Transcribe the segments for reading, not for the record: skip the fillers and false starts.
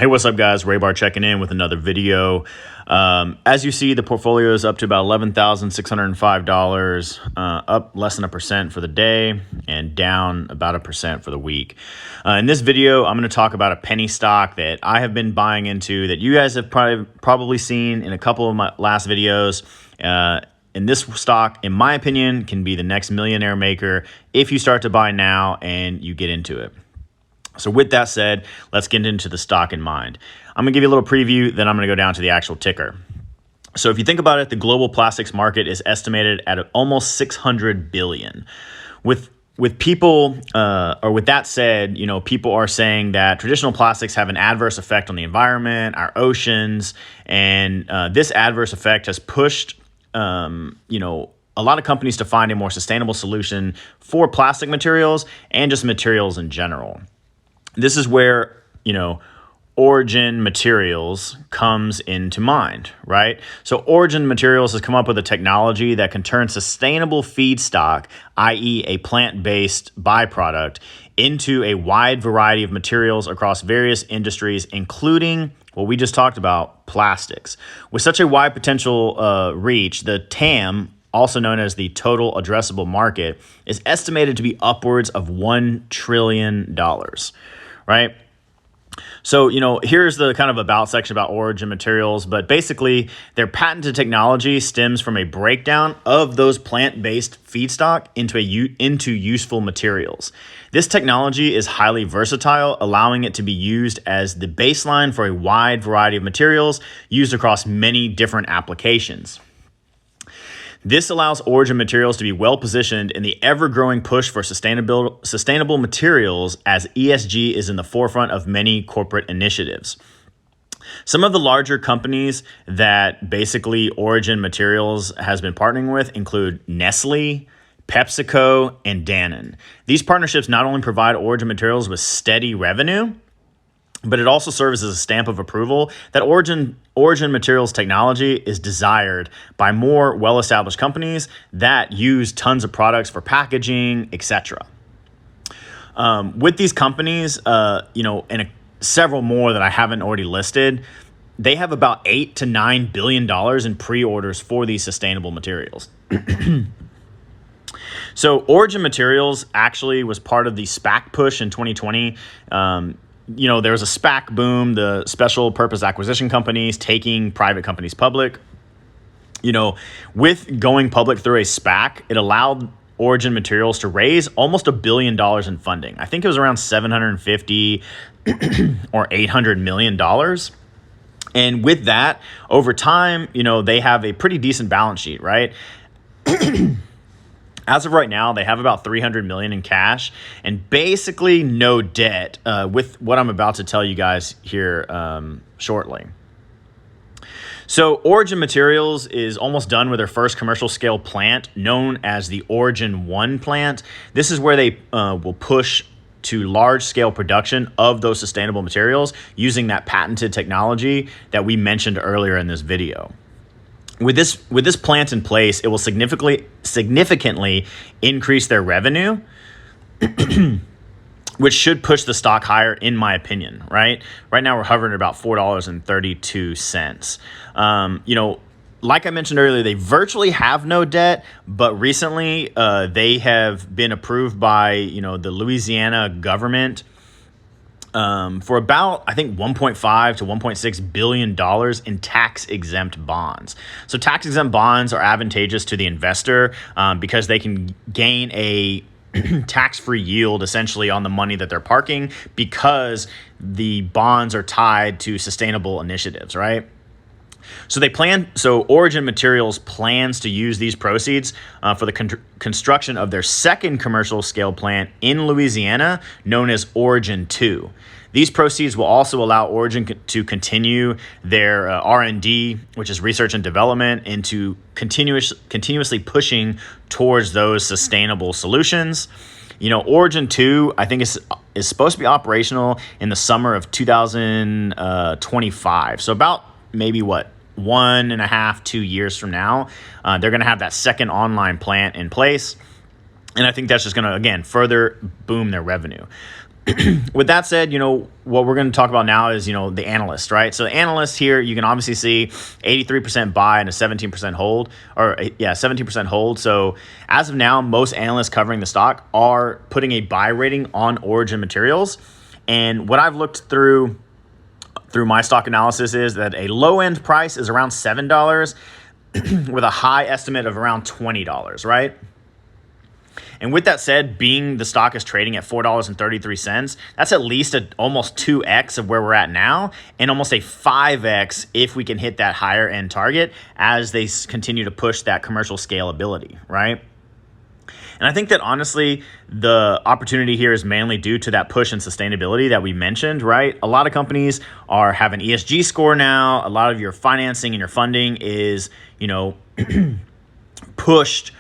Hey, what's up, guys? rayBar checking in with another video. As you see, the portfolio is up to about $11,605, up less than 1% for the day and down about 1% for the week. In this video, I'm going to talk about a penny stock that I have been buying into that you guys have probably seen in a couple of my last videos. And this stock, in my opinion, can be the next millionaire maker if you start to buy now and you get into it. So with that said, let's get into the stock in mind. I'm going to give you a little preview, then I'm going to go down to the actual ticker. So if you think about it, the global plastics market is estimated at almost 600 billion. With people, or with that said, people are saying that traditional plastics have an adverse effect on the environment, our oceans, and this adverse effect has pushed, a lot of companies to find a more sustainable solution for plastic materials and just materials in general. This is where, Origin Materials comes into mind, right? So Origin Materials has come up with a technology that can turn sustainable feedstock, i.e. a plant-based byproduct, into a wide variety of materials across various industries, including what we just talked about, plastics. With such a wide potential reach, the TAM, also known as the total addressable market, is estimated to be upwards of $1 trillion, right? So, here's the kind of about section about Origin Materials, but basically their patented technology stems from a breakdown of those plant-based feedstock into useful materials. This technology is highly versatile, allowing it to be used as the baseline for a wide variety of materials used across many different applications. This allows Origin Materials to be well positioned in the ever-growing push for sustainable materials, as ESG is in the forefront of many corporate initiatives. Some of the larger companies that basically Origin Materials has been partnering with include Nestle, Pepsi Co, and Danone. These partnerships not only provide Origin Materials with steady revenue, but it also serves as a stamp of approval that Origin Materials technology is desired by more well-established companies that use tons of products for packaging, etc. With these companies, and several more that I haven't already listed, they have about $8 to $9 billion in pre-orders for these sustainable materials. So Origin Materials actually was part of the SPAC push in 2020. There was a SPAC boom, the special purpose acquisition companies taking private companies public. With going public through a SPAC, it allowed Origin Materials to raise almost $1 billion in funding. I think it was around 750 or $800 million. And with that, over time, they have a pretty decent balance sheet, right? As of right now, they have about $300 million in cash and basically no debt, with what I'm about to tell you guys here shortly. So Origin Materials is almost done with their first commercial scale plant, known as the Origin 1 plant. This is where they will push to large scale production of those sustainable materials using that patented technology that we mentioned earlier in this video. With this plant in place, it will significantly increase their revenue, which should push the stock higher, in my opinion, right? Right now, we're hovering at about $4.32. Like I mentioned earlier, they virtually have no debt, but recently they have been approved by, the Louisiana government for about, I think, $1.5 to $1.6 billion in tax-exempt bonds. So tax-exempt bonds are advantageous to the investor because they can gain a tax-free yield essentially on the money that they're parking because the bonds are tied to sustainable initiatives, right? So Origin Materials plans to use these proceeds for the construction of their second commercial scale plant in Louisiana, known as Origin 2. These proceeds will also allow Origin to continue their R&D, which is research and development, into continuously pushing towards those sustainable solutions. Origin 2, I think, is supposed to be operational in the summer of 2025. So about maybe 1.5, 2 years from now, they're going to have that second online plant in place. And I think that's just going to, again, further boom their revenue. with that said, what we're going to talk about now is, the analyst, right? So the analyst here, you can obviously see 83% buy and a 17% hold, 17% hold. So as of now, most analysts covering the stock are putting a buy rating on Origin Materials. And what I've looked through my stock analysis is that a low end price is around $7 with a high estimate of around $20, right? And with that said, being the stock is trading at $4.33, that's at least almost 2x of where we're at now, and almost a 5x if we can hit that higher end target as they continue to push that commercial scalability, right? And I think that honestly, the opportunity here is mainly due to that push in sustainability that we mentioned, right? A lot of companies have an ESG score now. A lot of your financing and your funding is, pushed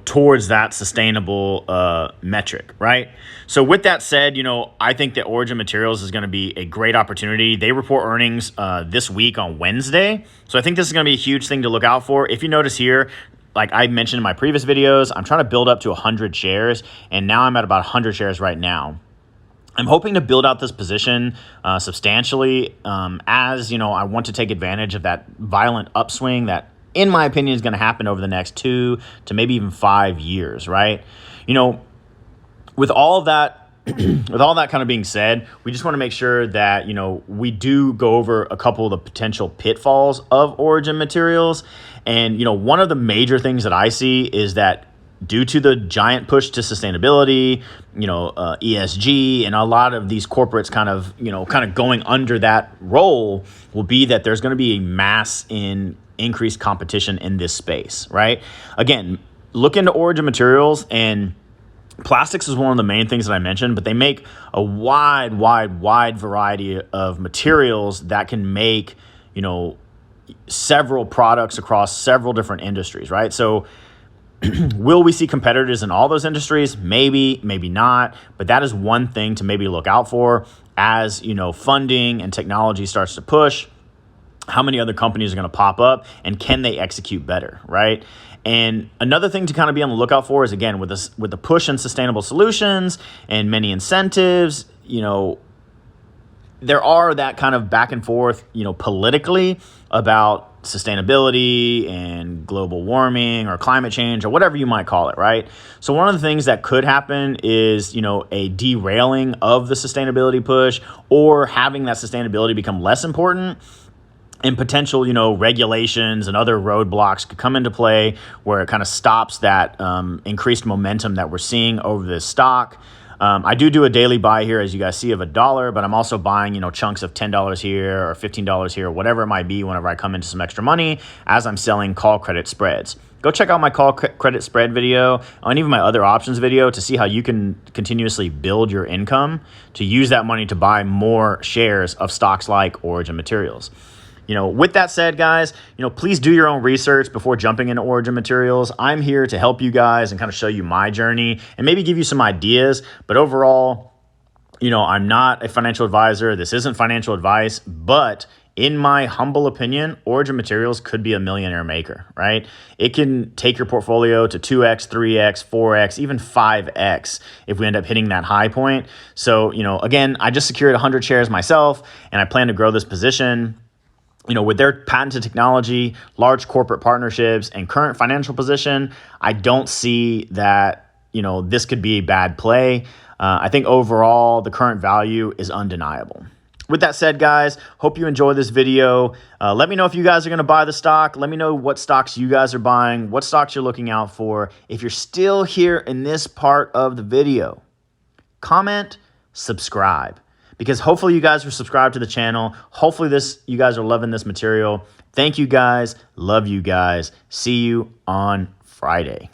towards that sustainable metric, right? So with that said, I think that Origin Materials is going to be a great opportunity. They report earnings this week on Wednesday. So I think this is going to be a huge thing to look out for. If you notice here, like I mentioned in my previous videos, I'm trying to build up to 100 shares, and now I'm at about 100 shares right now. I'm hoping to build out this position substantially as, I want to take advantage of that violent upswing that, in my opinion, is going to happen over the next 2 to maybe even 5 years, right? With all of that, kind of being said, we just want to make sure that, we do go over a couple of the potential pitfalls of Origin Materials. And, one of the major things that I see is that due to the giant push to sustainability, ESG, and a lot of these corporates kind of going under that role, will be that there's going to be a mass in increased competition in this space, right? Again, look into Origin Materials, and plastics is one of the main things that I mentioned, but they make a wide variety of materials that can make, several products across several different industries, right? So will we see competitors in all those industries? Maybe, maybe not, but that is one thing to maybe look out for as, funding and technology starts to push. How many other companies are going to pop up, and can they execute better, right? And another thing to kind of be on the lookout for is, again, with the push in sustainable solutions and many incentives, there are that kind of back and forth, politically about sustainability and global warming or climate change or whatever you might call it, right? So one of the things that could happen is, a derailing of the sustainability push, or having that sustainability become less important. And potential, regulations and other roadblocks could come into play where it kind of stops that increased momentum that we're seeing over this stock. I do a daily buy here, as you guys see, of $1, but I'm also buying, chunks of $10 here or $15 here, whatever it might be, whenever I come into some extra money as I'm selling call credit spreads. Go check out my call credit spread video and even my other options video to see how you can continuously build your income to use that money to buy more shares of stocks like Origin Materials. With that said, guys, please do your own research before jumping into Origin Materials. I'm here to help you guys and kind of show you my journey and maybe give you some ideas. But overall, I'm not a financial advisor. This isn't financial advice, but in my humble opinion, Origin Materials could be a millionaire maker, right? It can take your portfolio to 2x, 3x, 4x, even 5x if we end up hitting that high point. So, again, I just secured 100 shares myself, and I plan to grow this position. With their patented technology, large corporate partnerships, and current financial position, I don't see that, this could be a bad play. I think overall, the current value is undeniable. With that said, guys, hope you enjoy this video. Let me know if you guys are going to buy the stock. Let me know what stocks you guys are buying, what stocks you're looking out for. If you're still here in this part of the video, comment, subscribe. Because hopefully you guys are subscribed to the channel. Hopefully you guys are loving this material. Thank you guys. Love you guys. See you on Friday.